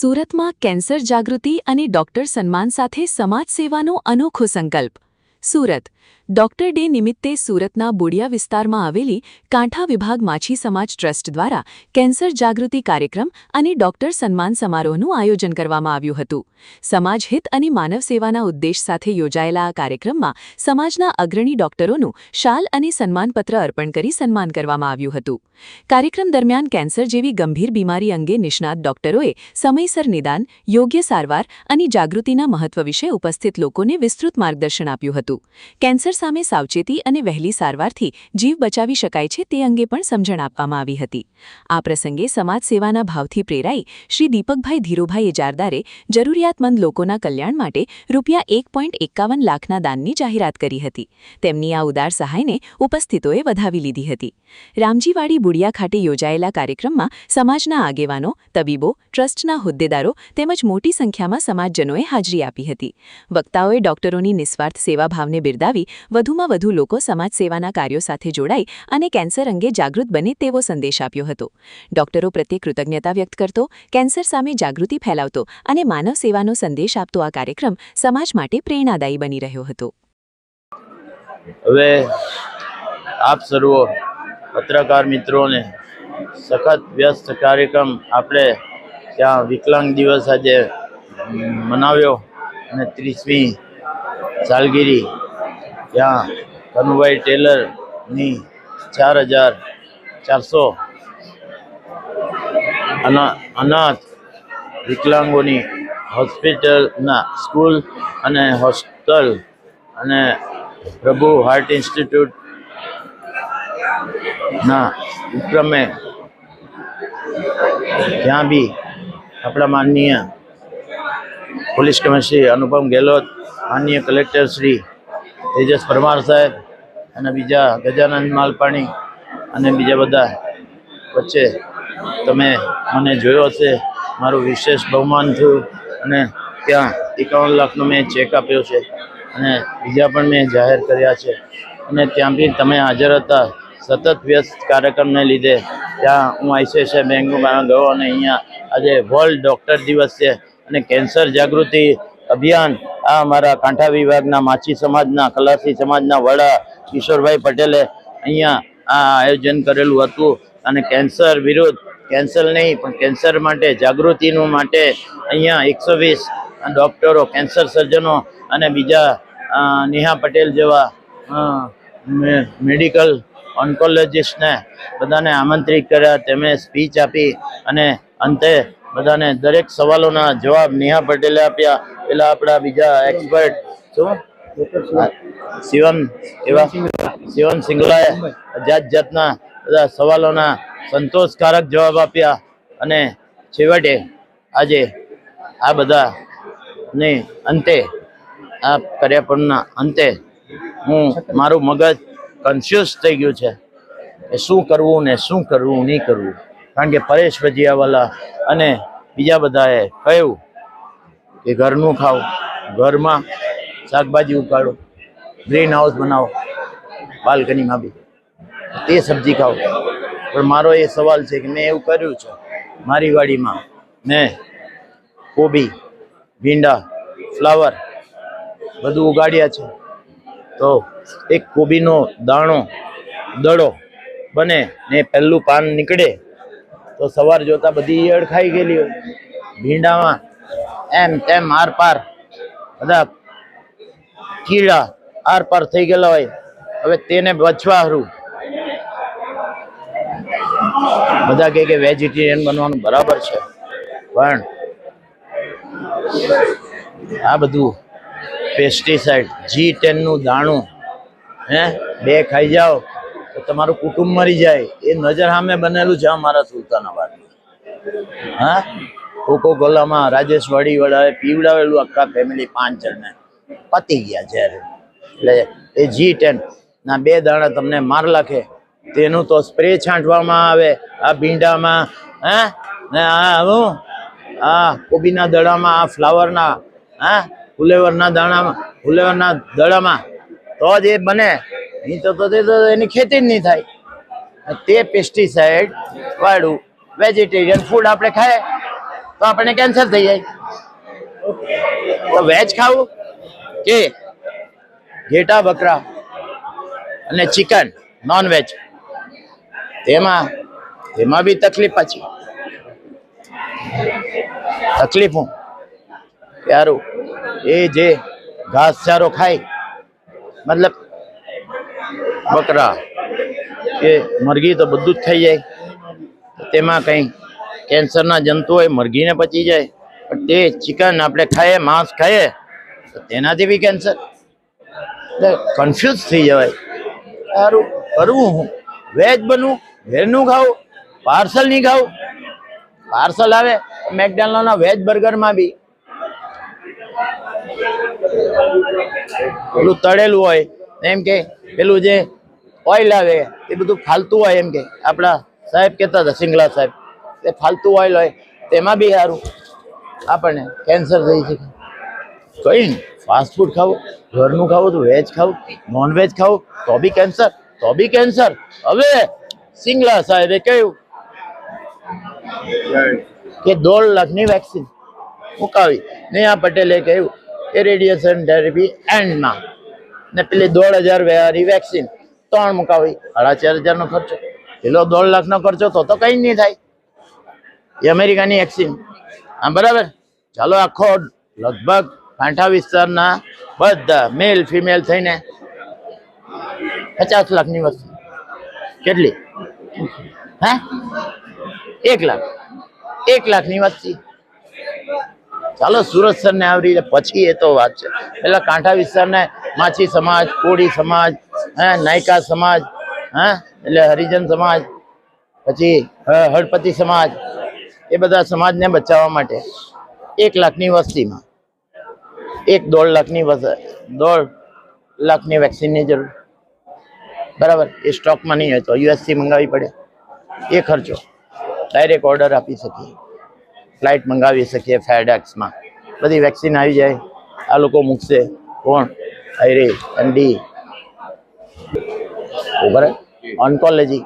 સુરતમાં કેન્સર જાગૃતિ અને ડોક્ટર સન્માન સાથે સમાજ સેવાનો અનોખો સંકલ્પ. સુરત ડોક્ટર ડે નિમિત્તે સુરતના બોડિયા વિસ્તારમાં આવેલી કાંઠા વિભાગ માછી સમાજ ટ્રસ્ટ દ્વારા કેન્સર જાગૃતિ કાર્યક્રમ અને ડોક્ટર સન્માન સમારોહનું આયોજન કરવામાં આવ્યું હતું. સમાજ હિત અને માનવ સેવાના ઉદ્દેશ સાથે યોજાયેલા આ કાર્યક્રમમાં સમાજના અગ્રણી ડોક્ટરોનું શાલ અને સન્માનપત્ર અર્પણ કરી સન્માન કરવામાં આવ્યું હતું. કાર્યક્રમ દરમિયાન કેન્સર જેવી ગંભીર બીમારી અંગે નિષ્ણાત ડોક્ટરોએ સમયસર નિદાન, યોગ્ય સારવાર અને જાગૃતિના મહત્વ વિશે ઉપસ્થિત લોકોને વિસ્તૃત માર્ગદર્શન આપ્યું હતું. કેન્સર સામે સાવચેતી અને વહેલી સારવારથી જીવ બચાવી શકાય છે તે અંગે પણ સમજણ આપવામાં આવી હતી. આ પ્રસંગે સમાજ સેવાના ભાવથી પ્રેરાઈ શ્રી દીપકભાઈ ધીરુભાઈ એજારદારે જરૂરિયાતમંદ લોકોના કલ્યાણ માટે ₹1.51 લાખના દાનની જાહેરાત કરી હતી. તેમની આ ઉદાર સહાયને ઉપસ્થિતોએ વધાવી લીધી હતી. રામજીવાડી બુડિયા ખાતે યોજાયેલા કાર્યક્રમમાં સમાજના આગેવાનો, તબીબો, ટ્રસ્ટના હોદ્દેદારો તેમજ મોટી સંખ્યામાં સમાજજનોએ હાજરી આપી હતી. વક્તાઓએ ડોક્ટરોની નિસ્વાર્થ સેવાભાવને બિરદાવી વધુમાં વધુ લોકો સમાજ સેવાના કાર્યો સાથે જોડાઈ અને કેન્સર અંગે જાગૃત બને તેવો સંદેશ આપ્યો હતો. ડોક્ટરો પ્રત્યે કૃતજ્ઞતા વ્યક્ત કરતો, કેન્સર સામે જાગૃતિ ફેલાવતો અને માનવ સેવાનો સંદેશ આપતો આ કાર્યક્રમ સમાજ માટે પ્રેરણાદાયી બની રહ્યો હતો. હવે આપ સર્વો પત્રકાર મિત્રોને સખત વ્યસ્ત કાર્યક્રમ આપણે ત્યાં વિકલાંગ દિવસ આજે મનાવ્યો અને 30મી સાલગીરી ત્યાં કનુભાઈ ટેલરની 4400 અનાથ વિકલાંગોની હોસ્પિટલના સ્કૂલ અને હોસ્ટેલ અને પ્રભુ હાર્ટ ઇન્સ્ટિટ્યૂટના ઉપક્રમે ત્યાં બી આપણા માનનીય પોલીસ કમિશનર અનુપમ ગેહલોત, માનનીય કલેક્ટર શ્રી તેજસ પરમાર સાહેબ અને બીજા ગજાનંદ માલપાણી અને બીજા બધા વચ્ચે તમે મને જોયો હશે. મારું વિશેષ બહુમાન થયું અને ત્યાં 51 લાખનો મેં ચેક આપ્યો છે અને બીજા પણ મેં જાહેર કર્યા છે અને ત્યાં બી તમે હાજર હતા. સતત વ્યસ્ત કાર્યક્રમને લીધે ત્યાં હું ICICI બેંકમાં ગયો અને અહીંયા આજે વર્લ્ડ ડૉક્ટર દિવસ છે અને કેન્સર જાગૃતિ અભિયાન આ અમારા કાંઠા વિભાગના માછી સમાજના, કલાસી સમાજના વડા કિશોરભાઈ પટેલે અહીંયા આ આયોજન કરેલું હતું અને કેન્સર વિરુદ્ધ, કેન્સર નહીં પણ કેન્સર માટે જાગૃતિનું માટે અહીંયા 120 ડૉક્ટરો, કેન્સર સર્જનો અને બીજા નેહા પટેલ જેવા મેડિકલ ઓન્કોલોજિસ્ટને બધાને આમંત્રિત કર્યા. તેમણે સ્પીચ આપી અને અંતે બધાને દરેક સવાલોના જવાબ નેહા પટેલે આપ્યા. પેલા આપણા બીજા એક્સપર્ટ શું શિવમ સિંગલાએ જાતના બધા સવાલોના સંતોષકારક જવાબ આપ્યા અને છેવટે આજે આ બધાને અંતે આ કાર્યક્રમના અંતે મારું મગજ કન્ફ્યુઝ થઈ ગયું છે કે શું કરવું ને શું કરવું નહીં કરવું. કારણ કે પરેશ ભજીયાવાલા અને બીજા બધાએ કહ્યું કે ઘરનું ખાઓ, ઘરમાં શાકભાજી ઉગાડો, ગ્રીન હાઉસ બનાવો, બાલ્કનીમાં બી તે સબ્જી ખાઓ. પણ મારો એ સવાલ છે કે મેં એવું કર્યું છે. મારી વાડીમાં મેં કોબી, ભીંડા, ફ્લાવર બધું ઉગાડ્યા છે. તો એક કોબીનો દડો બને ને પહેલું પાન નીકળે તો સવાર જોતા બધી ઈયળ ખાઈ ગયેલી હોય. ભીંડામાં એમ તેમ આર પાર બધા કીડા આર પાર થઈ ગયેલા હોય. હવે તેને બચવા હારું બધા કે વેજીટેરિયન બનવાનું બરાબર છે, પણ આ બધું પેસ્ટિસાઇડ G10 નું દાણું 2 ખાઈ જાઓ તો તમારું કુટુંબ મરી જાય. એ નજર સામે બનેલું છે અમારા સુલતાનાબાદ. કોકોકોલામાં રાજેશ વાડીવાળાએ પીવડાવેલું આખા ફેમિલી 5 જણને, પતી ગયા જ્યારે. એટલે એ G10 ના 2 દાણા તમને માર લાખે. તેનું તો સ્પ્રે છાંટવામાં આવે આ ભીંડામાં, ને આ કોબીના દડામાં, આ ફ્લાવરના, ફુલેવરના દાણામાં, ફુલેવરના દડામાં તો જ એ બને. નહીં તો એની ખેતી જ નહીં થાય. તે પેસ્ટિસાઇડ વાળું વેજીટેરિયન ફૂડ આપણે ખાય તો આપણને કેન્સર થઈ જાય. તો વેજ ખાવું કે ઘેટા બકરા અને ચિકન નોન વેજ, તેમાં બી તકલીફ પાછી. તકલીફ હું યારું એ જે ઘાસચારો ખાય, મતલબ બકરા કે મરઘી તો બધું જ ખાઈ જાય, તેમાં કંઈ કેન્સરના જંતુ હોય મરઘીને પચી જાય. પણ તે ચિકન આપણે ખાઈએ, માંસ ખાઈએ તો તેનાથી બી કેન્સર. કન્ફ્યુઝ થઈ જવાય. સારું કરવું હું? વેજ બનવું, ઘેરનું ખાવું, પાર્સલ નહીં ખાવું. પાર્સલ આવે મેકડોનાલ્ડના વેજ બર્ગરમાં બી પેલું તળેલું હોય, એમ કે પેલું જે ઓઇલ આવે એ બધું ફાલતું હોય. એમ કે આપણા સાહેબ કહેતા હતા, સિંગલા સાહેબ, એ ફાલતું ઓઇલ હોય, તેમાં બી સારું આપણને કેન્સર થઈ શકે. કઈ નહીં, ફાસ્ટ ફૂડ ખાવું, ઘરનું ખાવું, તો વેજ ખાવું, નોન વેજ ખાવું તો બી કેન્સર. હવે સિંગલા સાહેબે કહ્યું કે 1.5 લાખની વેક્સિન મુકાવી. નેહા પટેલે કહ્યું કે રેડિયેશન થેરેપી એન્ડમાં, ને પેલી 1.5 વાળી વેક્સિન 3 મુકાવી. 4.5 નો ખર્ચો, પેલો 1.5 લાખનો ખર્ચો તો કઈ નહીં થાય. એ અમેરિકાની વેક્સિન. હા બરાબર. ચાલો આખો લગભગ કાંઠા વિસ્તારના બધા મેલ ફિમેલ થઈને 50 લાખની વસ્તુ. કેટલી? હે 1 લાખ. 1 લાખની વસ્તી. ચાલો સુરત સર ને આવરી પછી એ તો વાત છે. પેલા કાંઠા વિસ્તારને માછી સમાજ, કોળી સમાજ, નાયકા સમાજ, એટલે હરિજન સમાજ, પછી હળપતિ સમાજ, એ બધા સમાજને બચાવવા માટે 1 લાખની વસ્તીમાં 1.5 લાખની 1.5 લાખની વેક્સિનની જરૂર. બરાબર. એ સ્ટોકમાં નહીં હોય તો યુએસથી મંગાવવી પડે. એ ખર્ચો ડાયરેક્ટ ઓર્ડર આપી શકીએ, ફ્લાઇટ મંગાવી શકીએ, ફેડેક્સમાં બધી વેક્સિન આવી જાય. આ લોકો મૂકશે કોણ? આઈરે એમડી બરાબર. ઓન્કોલોજી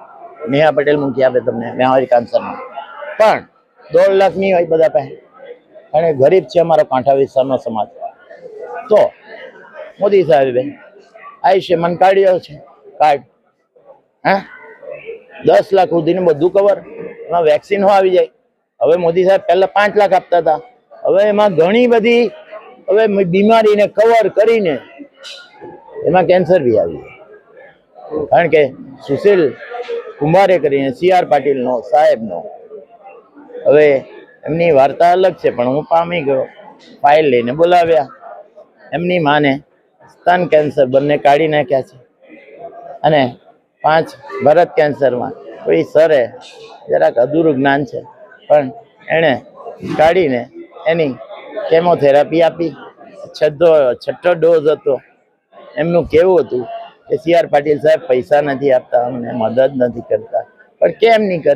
નેહા પટેલ મૂકી આપે તમને મેહાવરી કેન્સરમાં. પણ 1.5 લાખની હોય બધા પાસે, અને ગરીબ છે અમારો કાંઠા વિસ્તારનો સમાજ. તો મોદી સાહેબે આયુષ્યમાન કાઢ્યો છે કાર્ડ, 10 લાખ સુધીનું બધું કવર, એમાં વેક્સિન આવી જાય. હવે મોદી સાહેબ પહેલા 5 લાખ આપતા હતા, હવે એમાં ઘણી બધી બીમારીને કવર કરીને એમાં કેન્સર બી આવી જાય. કારણ કે સુશીલ કુમારે કરીને CR પાટીલનો સાહેબનો, હવે એમની વાર્તા અલગ છે, પણ હું પામી ગયો. ફાઇલ લઈને બોલાવ્યા. એમની માને સ્તન કેન્સર બંને કાઢી નાખ્યા છે, અને 5 ભરત કેન્સરમાં કોઈ સરે જરાક અધૂરું જ્ઞાન છે, પણ એણે કાઢીને એની કેમોથેરાપી આપી. 6ઠ્ઠો ડોઝ હતો. એમનું કેવું હતું કે CR પાટીલ સાહેબ પૈસા નથી આપતા, અમને મદદ નથી કરતા. પણ કેમ નહીં કરે?